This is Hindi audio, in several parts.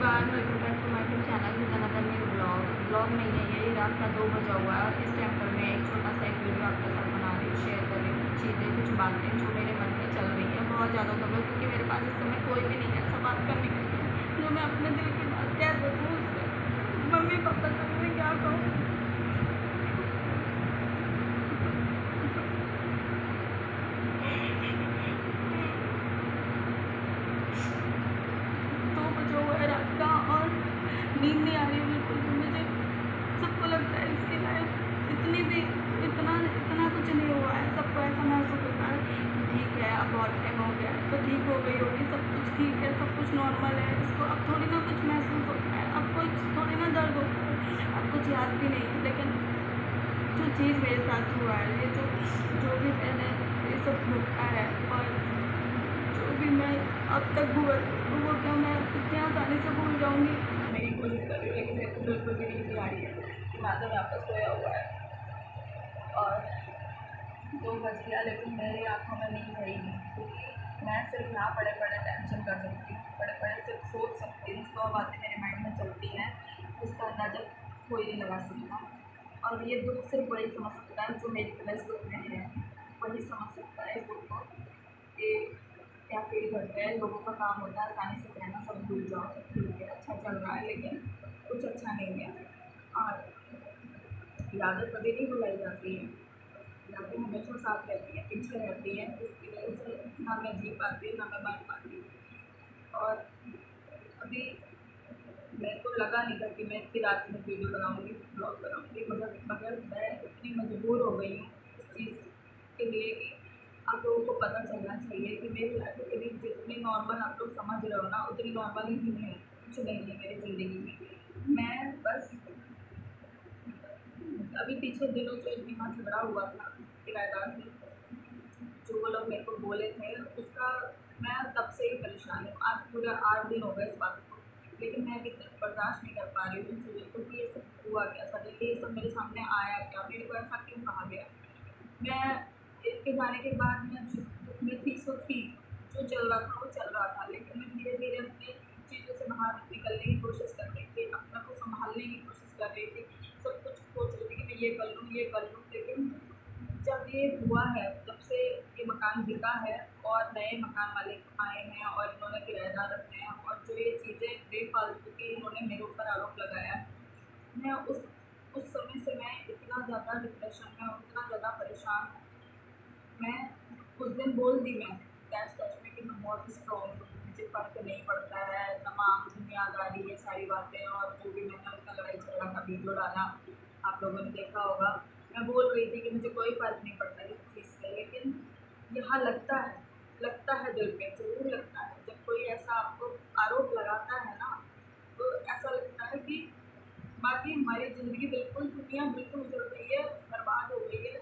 नमस्कार, welcome back to my YouTube channel with another new blog नहीं है ये। रात का 2 बजा हुआ है और इस टाइम पर मैं एक छोटा सा एक वीडियो आपके साथ बना रही हूँ, शेयर कर रही हूँ कुछ चीज़ें, कुछ बातें जो मेरे मन में चल रही हैं बहुत ज़्यादा दबा, क्योंकि मेरे पास इस समय कोई भी नहीं है ऐसा बात करने के लिए जो मैं अपने दिल की बात कह सकूँ उससे। मम्मी पापा से मैं क्या कहूँ। तो बजा हुआ है रात का और नींद नहीं आ रही है बिल्कुल भी मुझे। सबको लगता है इसकी लाइफ इतना कुछ नहीं हुआ है। सबको ऐसा महसूस होता है कि ठीक है अब बहुत टाइम हो गया तो ठीक हो गई होगी, सब कुछ ठीक है, सब कुछ नॉर्मल है। इसको अब थोड़ी ना कुछ महसूस होता है, अब कुछ थोड़ी ना दर्द होता है, अब कुछ याद भी नहीं है। लेकिन जो चीज़ मेरे साथ हुआ है, ये जो भी मैंने ये सब भुगता है और जो भी मैं अब तक भुगत वो क्या मैं इतनी आसानी से भूल जाऊँगी। मैं ये कोशिश कर रही हूँ लेकिन मेरे को बिल्कुल भी नींद नहीं आ रही है। माधव यहाँ पर सोया हुआ है और 2 बज गया लेकिन मेरी आँखों में नींद है ही नहीं, क्योंकि मैं सिर्फ यहाँ पड़े पड़े टेंशन कर सकती हूँ, पड़े पड़े सिर्फ सोच सकती हूँ। 100 बातें मेरे माइंड में चलती हैं जिसका अंदाज़ा कोई नहीं लगा सकता। और ये दुख सिर्फ वही समझ सकता है जो मेरी तरह इस दुख में है, वही समझ सकता है इस दुख को कि क्या फील करते हैं। लोगों का काम होता है आसानी से कहना सब भूल जाओ, सब ठीक है, अच्छा चल रहा है, लेकिन कुछ अच्छा नहीं है। और यादें कभी नहीं भुलाई जाती हैं, यादें हमेशा साथ रहती हैं, पीछे रहती हैं, जिसकी वजह से ना मैं जी पाती ना मैं बन पाती। और अभी मेरे को लगा नहीं था कि मैं इतनी रात में वीडियो बनाऊँगी, ब्लॉग बनाऊँगी, मगर मैं इतनी मजबूर हो गई हूँ इस चीज़ के लिए कि आप लोगों को पता चलना चाहिए कि मेरी लाइफ इतनी जितनी नॉर्मल आप लोग समझ रहे हो ना उतनी नॉर्मल ही है, कुछ नहीं है मेरी ज़िंदगी में। मैं बस अभी पीछे दिनों जो इतना झगड़ा हुआ था किराएदार से, जो वो लोग मेरे को बोले थे उसका मैं तब से ही परेशान हूँ। आज पूरा 8 दिन हो गए इस बात को, लेकिन मैं अभी तक बर्दाश्त नहीं कर पा रही हूँ इन चीज़ों को कि ये सब हुआ क्या, सडनली ये सब मेरे सामने आया क्या, मेरे को ऐसा क्यों कहा गया। मैं इनके जाने के बाद मैं जिस दुख में थी सो थी, जो चल रहा था वो चल रहा था, लेकिन मैं धीरे धीरे अपनी चीज़ों से बाहर निकलने की कोशिश कर रही थी, अपने को संभालने की कोशिश कर रही थी, सब कुछ सोच रही थी कि मैं ये कर लूँ ये कर लूँ। लेकिन जब ये हुआ है तब से ये मकान बिका है और नए मकान मालिक आए हैं और इन्होंने किराएदार रखे हैं, और जो ये चीज़ें बेफालतू की इन्होंने मेरे ऊपर आरोप लगाया है, मैं उस समय से मैं इतना ज़्यादा डिप्रेशन में हूँ, इतना ज़्यादा परेशान हूँ। मैं उस दिन बोल दी मैं टच में कि मैं बहुत स्ट्रॉन्ग हूँ, मुझे फ़र्क नहीं पड़ता है, तमाम दुनियादारी ये सारी बातें, और जो भी मैंने उनका लड़ाई झगड़ा का वीडियो डाला आप लोगों ने देखा होगा। मैं बोल रही थी कि मुझे कोई फ़र्क नहीं पड़ता इस चीज़ से, लेकिन यहाँ लगता है दिल पे ज़रूर लगता है। जब कोई ऐसा आपको आरोप लगाता है ना, तो ऐसा लगता है कि बाकी हमारी ज़िंदगी बिल्कुल दुनिया बिल्कुल उजड़ गई है, बर्बाद हो गई है,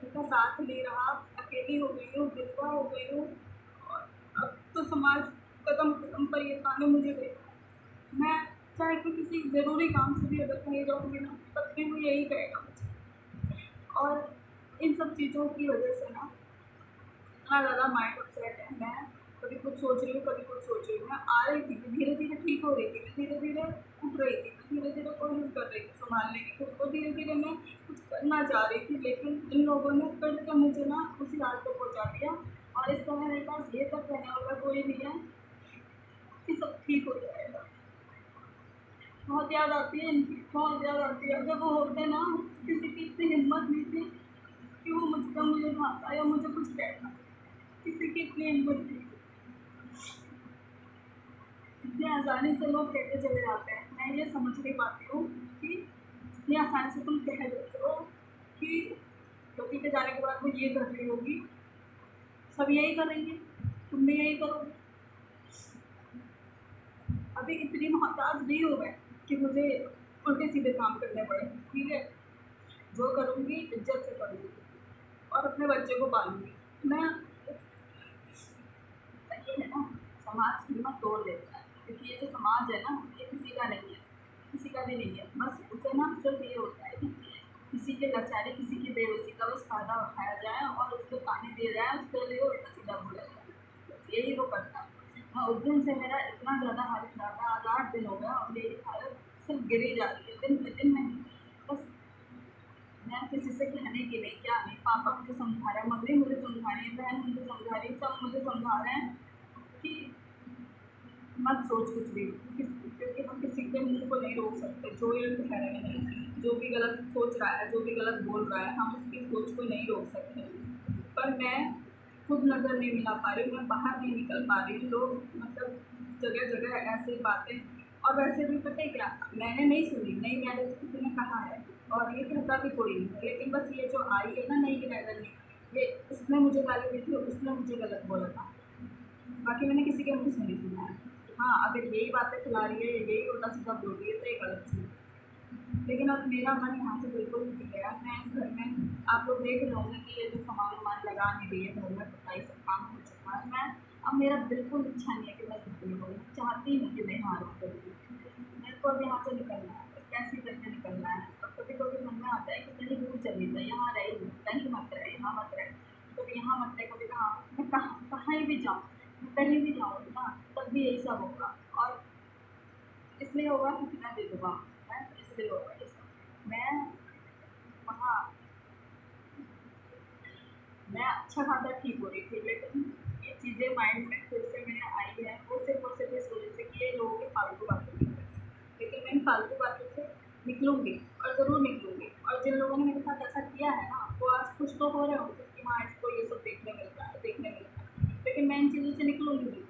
उनका साथ नहीं रहा, अकेली हो गई हूँ, विधवा हो गई हूँ। और अब तो समाज कदम कदम पर ये ताने मुझे दे रहा है। मैं चाहे कि किसी ज़रूरी काम से भी अगर कहीं जाऊँगी ना, तब भी वो यही कहेगा मुझे। और इन सब चीज़ों की वजह से ना इतना ज़्यादा माइंड अपसेट है। मैं कभी कुछ सोच रही हूँ, कभी कुछ सोच रही हूँ। मैं आ रही थी, मैं धीरे-धीरे ठीक हो रही थी, मैं धीरे-धीरे उठ रही थी, मैं धीरे-धीरे कोशिश कर रही थी सँभालने की खुद को, धीरे-धीरे मैं कुछ करना चाह रही थी, लेकिन इन लोगों ने फिर से मुझे ना उसी हाल पे पहुँचा दिया। और इस समय मेरे पास ये तक कहने वाला कोई नहीं है कि सब ठीक हो जाएगा। बहुत याद आती है इनकी, बहुत याद आती है। जब वो होते ना, किसी की इतनी हिम्मत नहीं थी कि वो मुझे भाता या मुझे कुछ कहता, किसी की इतनी हिम्मत नहीं। इतनी आसानी से लोग कहते चले जाते हैं। मैं ये समझ नहीं पाती हूँ कि इतनी आसानी से तुम कह देते हो कि पति के जाने के बाद वो ये कर रही होगी, सब यही करेंगे, तुम भी यही करोगे। अभी इतनी मोहताज नहीं हो मैं कि मुझे उल्टे सीधे काम करने पड़े, ठीक है। जो करूँगी इज्जत से करूँगी और अपने बच्चे को पालूँगी मैं। सही है ना, समाज हिम्मत तोड़ देता है, क्योंकि ये जो समाज है ना ये किसी का नहीं है, किसी का भी नहीं है। बस उसे ना सिर्फ ये होता है कि किसी के लाचारी, किसी की बेबसी का बस फ़ायदा उठाया जाए और उसको ताने दिए जाए, उसके लिए उल्टा सीधा बोला जाए, बस यही वो करता है। हाँ, उस दिन से मेरा इतना ज़्यादा हाल ख़राब है। आज 8 दिन हो गए और मेरी हालत सिर्फ गिरी जा रही है दिन पे दिन। नहीं, बस मैं किसी से कहने की नहीं, क्या नहीं, पापा मुझे समझा रहे हैं, मम्मी मुझे समझा रही है, बहन मुझे समझा रही है, सब मुझे समझा रहे हैं कि मत सोच कुछ भी, क्योंकि हम किसी के मुंह को नहीं रोक सकते। जो ये कह रहे हैं, जो भी गलत सोच रहा है, जो भी गलत बोल रहा है, हम उसकी सोच को नहीं रोक सकते। पर मैं खुद नज़र नहीं मिला पा रही हूँ, मैं बाहर नहीं निकल पा रही हूँ। लोग मतलब जगह जगह ऐसी बातें, और वैसे भी पता है क्या, मैंने नहीं सुनी, नहीं मैंने किसी ने कहा है और ये कहता भी कोई नहीं है, लेकिन बस ये जो आई है ना नई गिरहनी, ये उसने मुझे गाली दी थी, उसने मुझे गलत बोला था। बाकी मैंने किसी के मुँह से नहीं सुना है। हाँ, अगर यही बातें फैला रही है, यही उल्टा-सीधा बोल रही है, तो ये गलत चीज़ है। लेकिन अब मेरा मन यहाँ से बिल्कुल नहीं गया। मैं इस घर में, आप लोग देख रहे होंगे कि ये जो सामान-वामान लगा नहीं रही है घर में, पुताई सब काम हो चुका है। मैं अब मेरा बिल्कुल इच्छा नहीं है कि मैं छुट्टी लूँ, चाहती ही नहीं कि मैं यहाँ रहूँ कभी भी। मेरे को अब यहाँ से निकलना है, बस कैसे करके निकलना है। अब कभी-कभी मन में आता है कि कहीं दूर चली जाए, यहाँ रह ही नहीं, कहीं मत रहे, यहाँ मत रहे। कभी यहाँ मत रहे, कभी कहाँ, मैं कहीं भी जाऊँ, मैं कहीं भी जाऊँगी ना, तब भी यही सब होगा। और इसलिए होगा क्योंकि मैं विधवा हूँ, है, इसलिए होगा ये सब। वहाँ मैं अच्छा खासा ठीक हो रही थी, लेकिन ये चीज़ें माइंड में फिर से मेरे आई है, वो सिर्फ और सिर्फ इस वजह से कि ये लोगों की फालतू बातों की वजह से। लेकिन मैं इन फालतू बातों से निकलूँगी, और ज़रूर निकलूँगी। और जिन लोगों ने मेरे साथ ऐसा किया है ना, वो आज खुश तो हो रहे होंगे कि हाँ, इसको ये सब देखने मिलता है, देखने मिलता है। लेकिन मैं इन चीज़ों से निकलूँगी नहीं।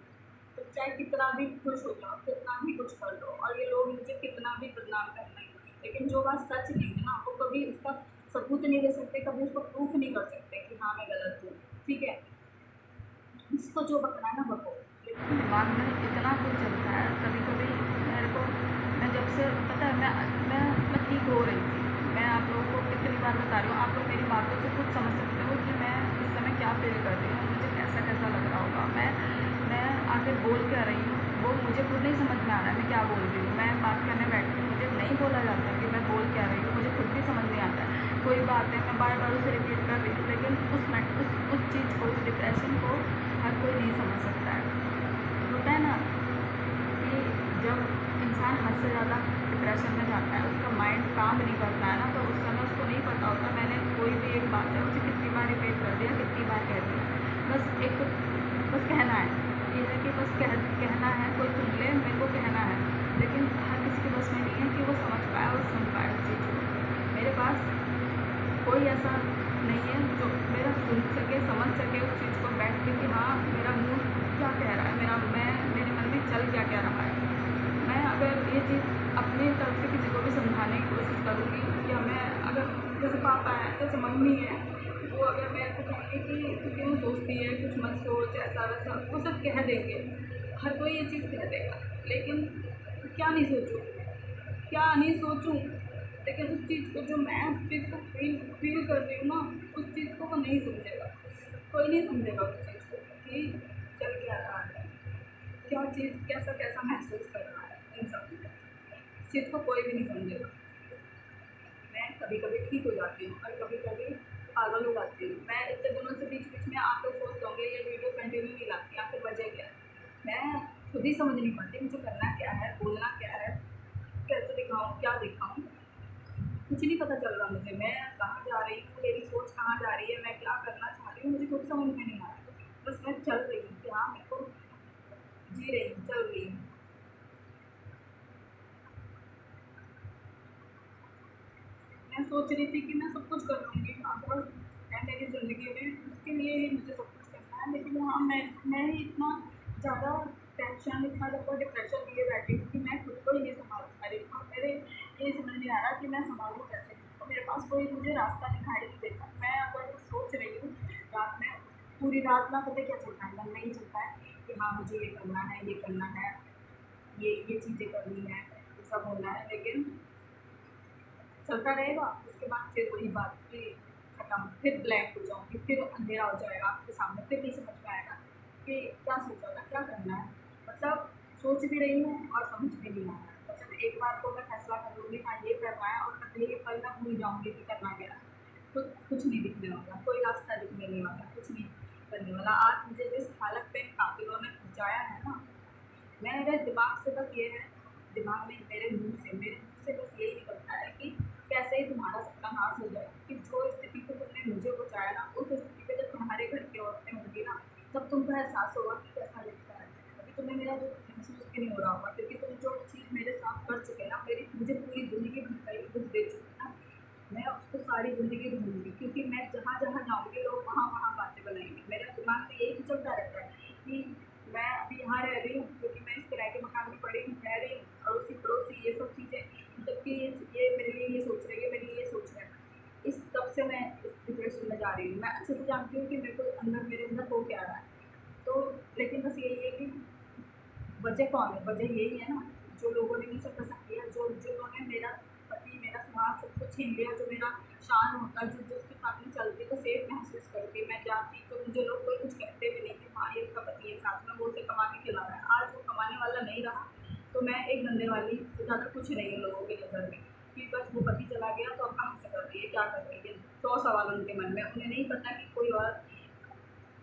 तो चाहे कितना भी खुश हो जाओ, कितना भी कुछ कर लो, और ये लोग मुझे कितना भी बदनाम कर लें, लेकिन जो बात सच नहीं है ना, वो कभी उसका सबूत नहीं दे सकते, कभी उसको प्रूफ नहीं कर सकते कि हाँ, मैं गलत हूँ। ठीक है? जिसको जो बकना है ना बको। लेकिन दिमाग में इतना कुछ चलता है कभी-कभी मेरे को। मैं जब से पता है, मैं ठीक हो रही थी। मैं आप लोगों को कितनी बार बता रही हूँ, आप लोग मेरी बातों से खुद समझ सकते हो कि मैं इस समय क्या फ़ील कर रही हूँ, मुझे कैसा-कैसा लग रहा होगा। मैं आखिर बोल क्या रही हूँ, वो मुझे खुद नहीं समझ में आ रहा है मैं क्या बोल रही हूँ। मैं बात करने बैठती हूँ, मुझे नहीं बोला जाता कि मैं बोल क्या रही हूँ, मुझे खुद भी समझ नहीं आता है। कोई बात है, मैं बार-बार उसे रिपीट कर रही हूँ, लेकिन उस चीज़ को, उस डिप्रेशन को हर कोई नहीं समझ सकता है। होता है ना कि जब इंसान हद से ज़्यादा डिप्रेशन में जाता है, उसका माइंड काम नहीं करता है ना, तो उस समय उसको नहीं पता होता मैंने कोई भी एक बात है उसे कितनी बार रिपीट कर दिया, कितनी बार कह दिया। बस कहना है, ये है कि बस कहना है, कोई सुन ले, मेरे को कहना है। लेकिन हर किसी के बस में नहीं है कि वो समझ पाए और सुन पाए उस चीज़ को। मेरे पास कोई ऐसा नहीं है जो मेरा सुन सके, समझ सके उस चीज़ को बैठ के कि हाँ, मेरा मूड क्या कह रहा है, मेरे मन में चल क्या रहा है। मैं अगर ये चीज़ अपनी तरफ से किसी को भी समझाने की कोशिश करूँगी, या मैं अगर, जैसे पापा हैं, जैसे मम्मी हैं, वो अगर मेरे को कहेंगे कि तू क्यों सोचती है, कुछ मत सोच, ऐसा वैसा, वो सब कह देंगे, हर कोई ये चीज़ कह देगा। लेकिन क्या नहीं सोचूँ, क्या नहीं सोचूँ, लेकिन उस चीज़ को, जो मैं उस चीज़ को फ़ील कर रही हूँ ना, उस चीज़ को वो नहीं समझेगा। कोई नहीं समझेगा उस चीज़ को कि चल क्या रहा है, क्या चीज़, कैसा-कैसा महसूस कर रहा है इंसान। इस चीज़ को कोई भी नहीं समझेगा। मैं कभी-कभी ठीक हो जाती हूँ और कभी-कभी पागल हो जाती हूँ। मैं इतने दिनों से बीच-बीच में आप लोग सोचते होंगे ये वीडियो कंटिन्यू नहीं लाती, आखिर वजह क्या है? मैं खुद ही समझ नहीं पाती मुझे करना क्या है, बोलना क्या है, कैसे दिखाऊँ, क्या दिखाऊँ? कुछ नहीं पता चल रहा मुझे, मैं कहाँ जा रही हूँ, मेरी सोच कहाँ जा रही है, मैं क्या करना चाह रही हूँ, मुझे खुद समझ में नहीं आ रहा। बस मैं चल रही हूँ कि हाँ, मेरे को जी रही हूँ, चल रही हूँ। मैं सोच रही थी कि मैं सब कुछ कर लूँगी, अगर है मेरी ज़िंदगी में, उसके लिए ही मुझे सब कुछ करना है। लेकिन हाँ, मैं ही इतना ज़्यादा टेंशन, इतना ज़्यादा डिप्रेशन लिए बैठी हूँ कि मैं खुद को ही नहीं सँभाल पा रही हूँ। मेरे ये समझ नहीं आ रहा कि मैं सँभालूँ कैसे? तो मेरे पास कोई मुझे रास्ता दिखाई नहीं देता। मैं अगर सोच रही हूँ रात में, पूरी रात ना, पता है क्या चलता है, मन में ही चलता है कि हाँ, मुझे ये करना है, ये करना है, ये चीज़ें करनी है, ये सब होना है। लेकिन चलता रहेगा, उसके बाद फिर वही बात कि खत्म, फिर ब्लैंक हो जाऊँगी, फिर अंधेरा हो जाएगा आपके सामने, फिर नहीं समझ में आएगा कि क्या सोचा था, क्या करना है। मतलब सोच भी रही हूँ और समझ भी नहीं आ रहा है। मतलब एक बार को मैं फैसला कर लूँगी हाँ, ये करना है, और अगले पल मैं भूल जाऊँगी कि करना क्या है। कुछ नहीं दिखने वाला, कोई रास्ता दिखने नहीं वाला, कुछ नहीं करने वाला। आज मुझे जिस हालत पे इन कातिलों ने पहुँचाया है ना, मेरे दिमाग से बस ये है दिमाग में मेरे मुँह से बस यही निकलता है कि कैसे तुम्हारा सत्यानाश हो जाए, कि जो स्थिति को तुमने मुझे पहुँचाया ना, उस स्थिति पे जब तुम्हारे घर की औरतें होंगी ना, तब तुमको एहसास होगा कि कैसा लगता है। अभी तुम्हें मेरा दुःख महसूस भी नहीं हो रहा होगा, क्योंकि तुम जो चीज़ मेरे साथ कर चुके ना, मेरी मुझे पूरी ज़िंदगी भर का ये दुःख दे चुके ना, मैं उसको सारी ज़िंदगी भूलूँगी, क्योंकि मैं जहाँ-जहाँ जाऊँगी लोग वहाँ-वहाँ बातें बनाएँगे। मेरे दिमाग में यही तो चलता रहता है कि मैं अभी यहाँ रह रही हूँ, क्योंकि मैं इस किराए के मकान में पड़ी हूँ, रह रही हूँ, अड़ोसी-पड़ोसी ये सब चीज़ें, जबकि ये मेरे लिए ये सोच रही है, मेरे लिए ये सोच रहा है। इस सब से मैं इस डिप्रेशन में जा रही हूँ। मैं अच्छे से जानती हूँ कि मेरे अंदर हो क्या रहा है। तो लेकिन बस यही है कि वजह कौन है? वजह यही है ना, जो लोगों ने मुझसे पसंद किया, जिन्होंने मेरा पति, मेरा सुहाग सब कुछ छीन लिया, जो मेरा शान होता, जो जिसके साथ मैं चलती तो सेफ महसूस करती, मैं जाती तो मुझे लोग कोई कुछ कहते भी नहीं कि हाँ, ये उसका पति है, साथ में वो उसे कमा के खिला रहा है। आज वो कमाने वाला नहीं रहा, तो मैं एक धंधे वाली से ज़्यादा कुछ नहीं है लोगों की नज़र में, कि बस वो पति चला गया तो अब कहाँ से कर रही है, क्या कर रही है? 100 सवाल उनके मन में। उन्हें नहीं पता कि कोई और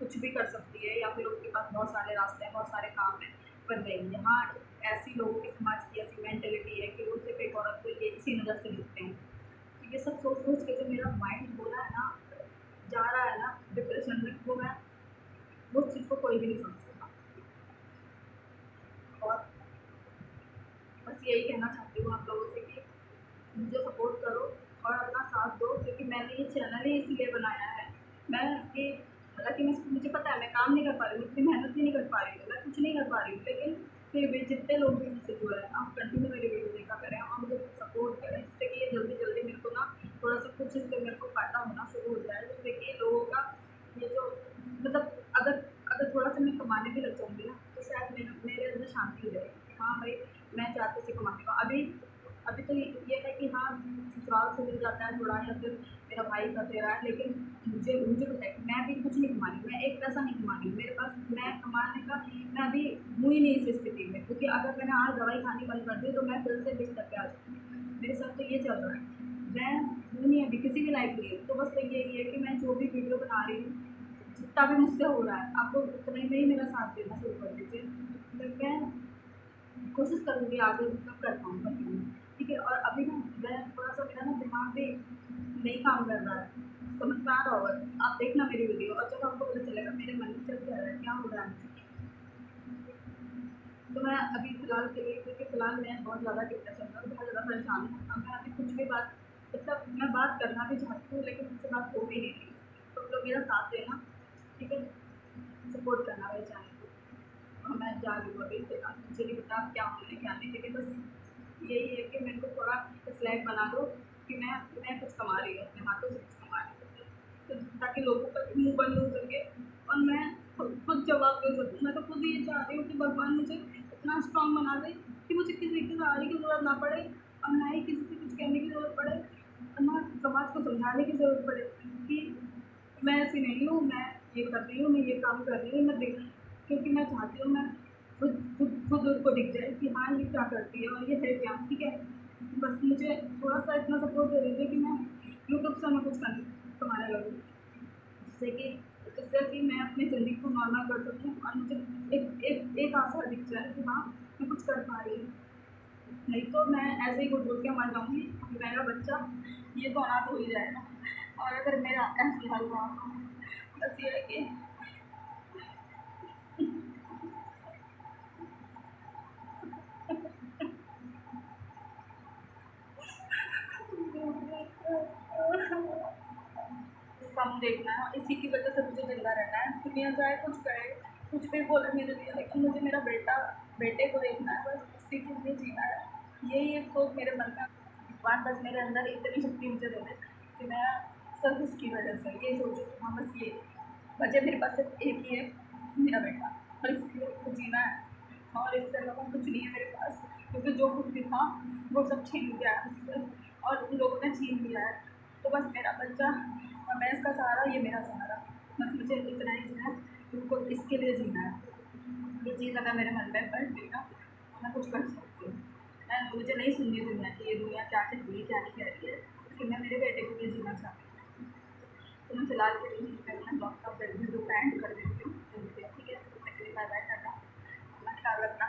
कुछ भी कर सकती है, या फिर उसके पास बहुत सारे रास्ते हैं, बहुत सारे काम हैं, पर नहीं, यहाँ ऐसी लोगों के समाज की ऐसी मेंटेलिटी है कि वो सिर्फ एक औरत को ये इसी नज़र से देखते हैं। तो ये सब सोच के जो मेरा माइंड हो रहा है ना, जा रहा है ना डिप्रेशन में, वो मैं उस चीज़ को कोई भी नहीं समझ सकता। और बस यही कहना चाहती हूँ आप लोगों से कि मुझे सपोर्ट करो और अपना साथ दो, क्योंकि मैंने ये चैनल ही इसीलिए बनाया है। मैं ये हालाँकि मुझे पता है मैं काम नहीं कर पा रही हूँ, इतनी मेहनत भी नहीं कर पा रही हूँ, मैं कुछ नहीं कर पा रही हूँ, लेकिन फिर भी जितने लोग भी मुझसे जुड़े हैं, आप कंटिन्यू मेरी वीडियो देखा करें और मुझे सपोर्ट करें, जिससे कि ये जल्दी-जल्दी मेरे को ना थोड़ा-सा कुछ इससे मेरे को फ़ायदा होना शुरू हो जाए, जिससे कि लोगों का ये जो मतलब अगर अगर थोड़ा-सा मैं कमाने भी लग जाऊँगी ना, तो शायद मेरे अंदर शांति रहेगी कि हाँ भाई, मैं 4 पैसे कमाती हूँ। अभी अभी तो ये है कि हाँ, ससुराल से मिल जाता है थोड़ा, या फिर मेरा भाई का दे रहा है, लेकिन मुझे मुझे पता है कि मैं अभी कुछ नहीं कमा रही हूँ, मैं एक पैसा नहीं कमा रही हूँ, मेरे पास मैं कमाने का मैं अभी हूँ ही नहीं इस स्थिति में, क्योंकि अगर मैंने आज दवाई खानी बंद कर दी तो मैं फिर से बिस्तर पे आ जाऊँगी। मेरे साथ तो ये चल रहा है। मैं हूँ नहीं अभी किसी भी लायक नहीं हूँ, तो बस यही है कि मैं जो भी वीडियो बना रही हूँ, जितना भी मुझसे हो रहा है, आप लोग उतने में ही मेरा साथ देना शुरू कर दीजिए। मैं कोशिश करूँगी आगे मतलब कर पाऊँ कंटिन्यू, ठीक है? और अभी ना मैं थोड़ा-सा मेरा ना दिमाग भी नहीं काम कर रहा है, समझ में आ रहा होगा। आप देखना मेरी वीडियो और जब आपको पता चलेगा मेरे मन में चल क्या रहा है, क्या हो रहा है मुझे। तो मैं अभी फ़िलहाल के लिए, क्योंकि फ़िलहाल मैं बहुत ज़्यादा डिप्रेशन में हूँ, बहुत ज़्यादा परेशान हूँ। अब मैं अभी कुछ भी बात मतलब मैं बात करना भी चाहती हूँ, लेकिन मुझसे बात हो भी नहीं रही। तो आप लोग मेरा साथ देना, ठीक है? सपोर्ट करना मेरे चैनल को। और मैं जा रही हूँ अभी फ़िलहाल, मुझे नहीं पता क्या होना है क्या नहीं, लेकिन बस यही है कि मेरे को थोड़ा इस लायक बना दो कि मैं कुछ कमा रही हूँ, अपने हाथों से कुछ कमा रही हूँ। तो ताकि लोगों का मुँह बंद हो सके और मैं खुद जवाब दे सकूँ। मैं तो खुद ये चाह रही हूँ कि भगवान मुझे इतना स्ट्रॉन्ग बना दे कि मुझे किसी की सहारे की ज़रूरत ना पड़े, और ना ही किसी से कुछ कहने की ज़रूरत पड़े, और ना समाज को समझाने की ज़रूरत पड़े कि मैं ऐसी नहीं हूँ, मैं ये कर रही हूँ, मैं ये काम कर रही हूँ, मैं देख, क्योंकि मैं चाहती हूँ मैं खुद उनको दिख जाए कि हाँ, ये क्या करती है और ये है क्या, ठीक है? बस मुझे थोड़ा-सा इतना सपोर्ट दे दीजिए कि मैं यूट्यूब से मैं कुछ कमाने लगूँ। जिससे कि मैं अपनी ज़िंदगी को नॉर्मल कर सकूँ और मुझे एक आशा दिख जाए कि हाँ, मैं कुछ कर पा रही हूँ। नहीं तो मैं ऐसे ही घुट-घुट के मर जाऊँगी और मेरा बच्चा ये तो अनाथ हो ही जाएगा। और अगर मेरा ऐसे हाल हुआ तो बस ये है कि इसका मुँह देखना है, और इसी की वजह से मुझे ज़िंदा रहना है। दुनिया चाहे कुछ करे, कुछ भी बोले मेरे लिए, लेकिन मुझे मेरा बेटे को देखना है, बस उसी के लिए जीना है। यही एक सोच मेरे मन में, भगवान बस मेरे अंदर इतनी शक्ति मुझे दे दे कि मैं सिर्फ़ उसकी वजह से ये सोचूँ कि हाँ, बस ये वजह मेरे पास सिर्फ़ एक ही है, मेरा बेटा, और इसके लिए मुझको जीना है, और इससे अलावा कुछ नहीं है मेरे पास, क्योंकि जो कुछ भी था वो सब छीन लिया है मुझसे और उन लोगों ने छीन लिया है। तो बस मेरा बच्चा और मैं इसका सहारा, ये मेरा सहारा। बस मुझे इतना ही जीना है, उनको इसके लिए जीना है। ये चीज़ अगर मेरे मन में बैठ गई ना, तो मैं कुछ कर सकती हूँ। मुझे नहीं सुननी दुनिया की, ये दुनिया क्या कह रही है, क्या नहीं कह रही है, लेकिन मैं मेरे बेटे के लिए जीना चाहती हूँ। तो मैं फ़िलहाल के लिए यहीं पे अपना ब्लॉग का वीडियो का एंड कर देती हूँ। ठीक है? तब तक के लिए बाय बाय, टाटा। अपना ख्याल रखना।